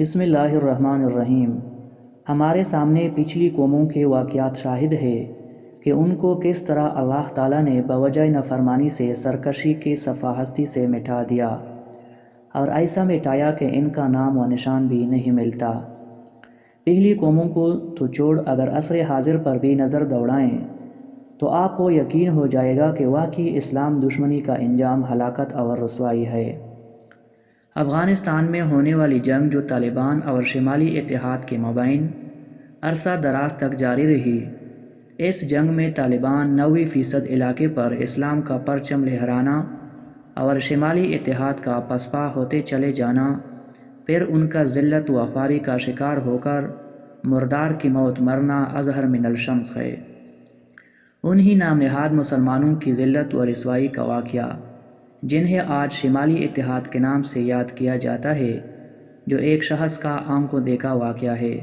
بسم اللہ الرحمن الرحیم۔ ہمارے سامنے پچھلی قوموں کے واقعات شاہد ہے کہ ان کو کس طرح اللہ تعالیٰ نے بوجہ نافرمانی سے سرکشی کی صفحہ ہستی سے مٹا دیا، اور ایسا مٹایا کہ ان کا نام و نشان بھی نہیں ملتا۔ پہلی قوموں کو تو چھوڑ، اگر عصر حاضر پر بھی نظر دوڑائیں تو آپ کو یقین ہو جائے گا کہ واقعی اسلام دشمنی کا انجام ہلاکت اور رسوائی ہے۔ افغانستان میں ہونے والی جنگ جو طالبان اور شمالی اتحاد کے مابین عرصہ دراز تک جاری رہی، اس جنگ میں طالبان 90% علاقے پر اسلام کا پرچم لہرانا اور شمالی اتحاد کا پسپا ہوتے چلے جانا، پھر ان کا ذلت و خواری کا شکار ہو کر مردار کی موت مرنا اظہر من الشمس ہے۔ انہی نام نہاد مسلمانوں کی ذلت و رسوائی کا واقعہ، جنہیں آج شمالی اتحاد کے نام سے یاد کیا جاتا ہے، جو ایک شخص کا آنکھوں دیکھا واقعہ ہے،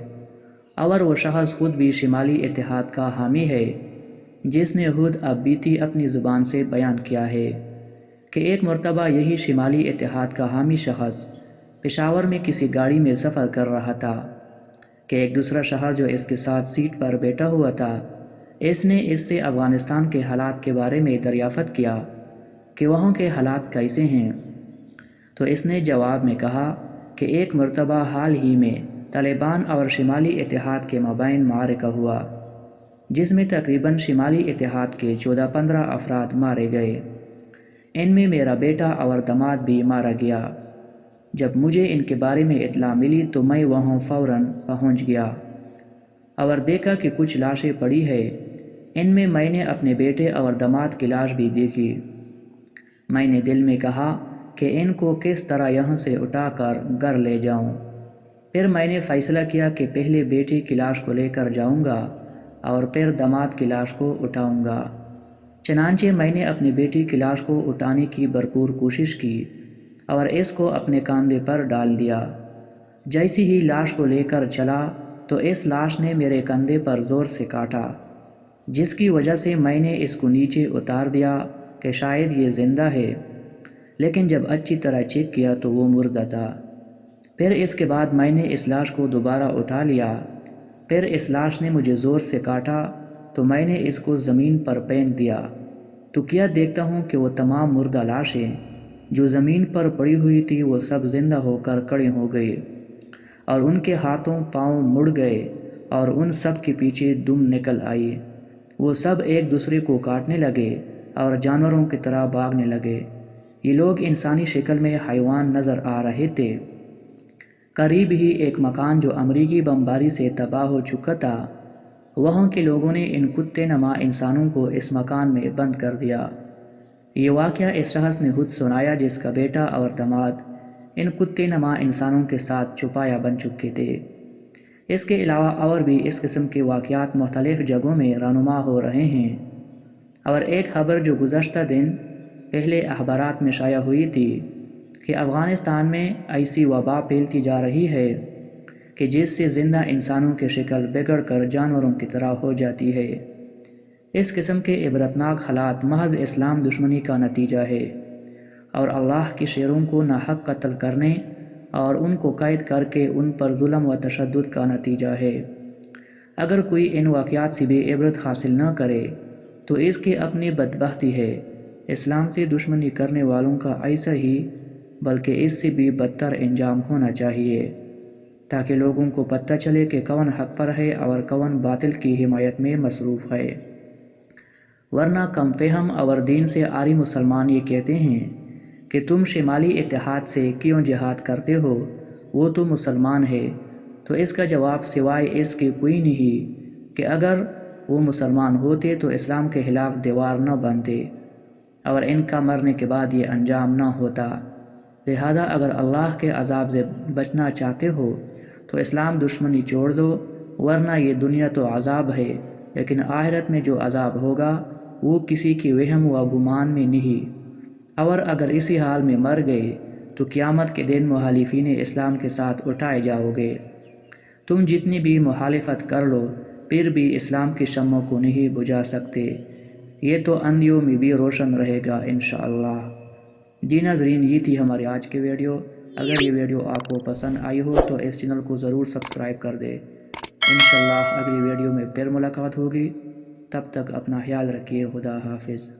اور وہ شخص خود بھی شمالی اتحاد کا حامی ہے، جس نے خود اب بیتی اپنی زبان سے بیان کیا ہے کہ ایک مرتبہ یہی شمالی اتحاد کا حامی شخص پشاور میں کسی گاڑی میں سفر کر رہا تھا کہ ایک دوسرا شخص جو اس کے ساتھ سیٹ پر بیٹھا ہوا تھا، اس نے اس سے افغانستان کے حالات کے بارے میں دریافت کیا کہ وہاں کے حالات کیسے ہیں، تو اس نے جواب میں کہا کہ ایک مرتبہ حال ہی میں طالبان اور شمالی اتحاد کے مابین معرکہ ہوا، جس میں تقریباً شمالی اتحاد کے 14-15 افراد مارے گئے۔ ان میں میرا بیٹا اور داماد بھی مارا گیا۔ جب مجھے ان کے بارے میں اطلاع ملی تو میں وہاں فوراً پہنچ گیا اور دیکھا کہ کچھ لاشیں پڑی ہے۔ ان میں نے اپنے بیٹے اور داماد کی لاش بھی دیکھی۔ میں نے دل میں کہا کہ ان کو کس طرح یہاں سے اٹھا کر گھر لے جاؤں۔ پھر میں نے فیصلہ کیا کہ پہلے بیٹے کی لاش کو لے کر جاؤں گا اور پھر داماد کی لاش کو اٹھاؤں گا۔ چنانچہ میں نے اپنی بیٹی کی لاش کو اٹھانے کی بھرپور کوشش کی اور اس کو اپنے کاندھے پر ڈال دیا۔ جیسے ہی لاش کو لے کر چلا تو اس لاش نے میرے کندھے پر زور سے کاٹا، جس کی وجہ سے میں نے اس کو نیچے اتار دیا کہ شاید یہ زندہ ہے، لیکن جب اچھی طرح چیک کیا تو وہ مردہ تھا۔ پھر اس کے بعد میں نے اس لاش کو دوبارہ اٹھا لیا۔ پھر اس لاش نے مجھے زور سے کاٹا تو میں نے اس کو زمین پر پھینک دیا، تو کیا دیکھتا ہوں کہ وہ تمام مردہ لاشیں جو زمین پر پڑی ہوئی تھی وہ سب زندہ ہو کر کھڑے ہو گئے، اور ان کے ہاتھوں پاؤں مڑ گئے اور ان سب کے پیچھے دم نکل آئی۔ وہ سب ایک دوسرے کو کاٹنے لگے اور جانوروں کی طرح بھاگنے لگے۔ یہ لوگ انسانی شکل میں حیوان نظر آ رہے تھے۔ قریب ہی ایک مکان جو امریکی بمباری سے تباہ ہو چکا تھا، وہاں کے لوگوں نے ان کتے نما انسانوں کو اس مکان میں بند کر دیا۔ یہ واقعہ اس شخص نے خود سنایا جس کا بیٹا اور داماد ان کتے نما انسانوں کے ساتھ چھپایا بن چکے تھے۔ اس کے علاوہ اور بھی اس قسم کے واقعات مختلف جگہوں میں رونما ہو رہے ہیں، اور ایک خبر جو گزشتہ دن پہلے اخبارات میں شائع ہوئی تھی کہ افغانستان میں ایسی وبا پھیلتی جا رہی ہے کہ جس سے زندہ انسانوں کی شکل بگڑ کر جانوروں کی طرح ہو جاتی ہے۔ اس قسم کے عبرتناک حالات محض اسلام دشمنی کا نتیجہ ہے اور اللہ کے شیروں کو ناحق قتل کرنے اور ان کو قید کر کے ان پر ظلم و تشدد کا نتیجہ ہے۔ اگر کوئی ان واقعات سے بھی عبرت حاصل نہ کرے تو اس کی اپنی بدبختی ہے۔ اسلام سے دشمنی کرنے والوں کا ایسا ہی بلکہ اس سے بھی بدتر انجام ہونا چاہیے، تاکہ لوگوں کو پتہ چلے کہ کون حق پر ہے اور کون باطل کی حمایت میں مصروف ہے۔ ورنہ کم فہم اور دین سے عاری مسلمان یہ کہتے ہیں کہ تم شمالی اتحاد سے کیوں جہاد کرتے ہو، وہ تو مسلمان ہے، تو اس کا جواب سوائے اس کے کوئی نہیں کہ اگر وہ مسلمان ہوتے تو اسلام کے خلاف دیوار نہ بنتے اور ان کا مرنے کے بعد یہ انجام نہ ہوتا۔ لہذا اگر اللہ کے عذاب سے بچنا چاہتے ہو تو اسلام دشمنی چھوڑ دو، ورنہ یہ دنیا تو عذاب ہے، لیکن آخرت میں جو عذاب ہوگا وہ کسی کے وہم و گمان میں نہیں، اور اگر اسی حال میں مر گئے تو قیامت کے دن مخالفین اسلام کے ساتھ اٹھائے جاؤ گے۔ تم جتنی بھی مخالفت کر لو پھر بھی اسلام کی شمع کو نہیں بجھا سکتے، یہ تو اندھیوں میں بھی روشن رہے گا انشاءاللہ۔ جی ناظرین، یہ تھی ہماری آج کی ویڈیو۔ اگر یہ ویڈیو آپ کو پسند آئی ہو تو اس چینل کو ضرور سبسکرائب کر دے۔ انشاءاللہ اگلی ویڈیو میں پھر ملاقات ہوگی، تب تک اپنا خیال رکھیے۔ خدا حافظ۔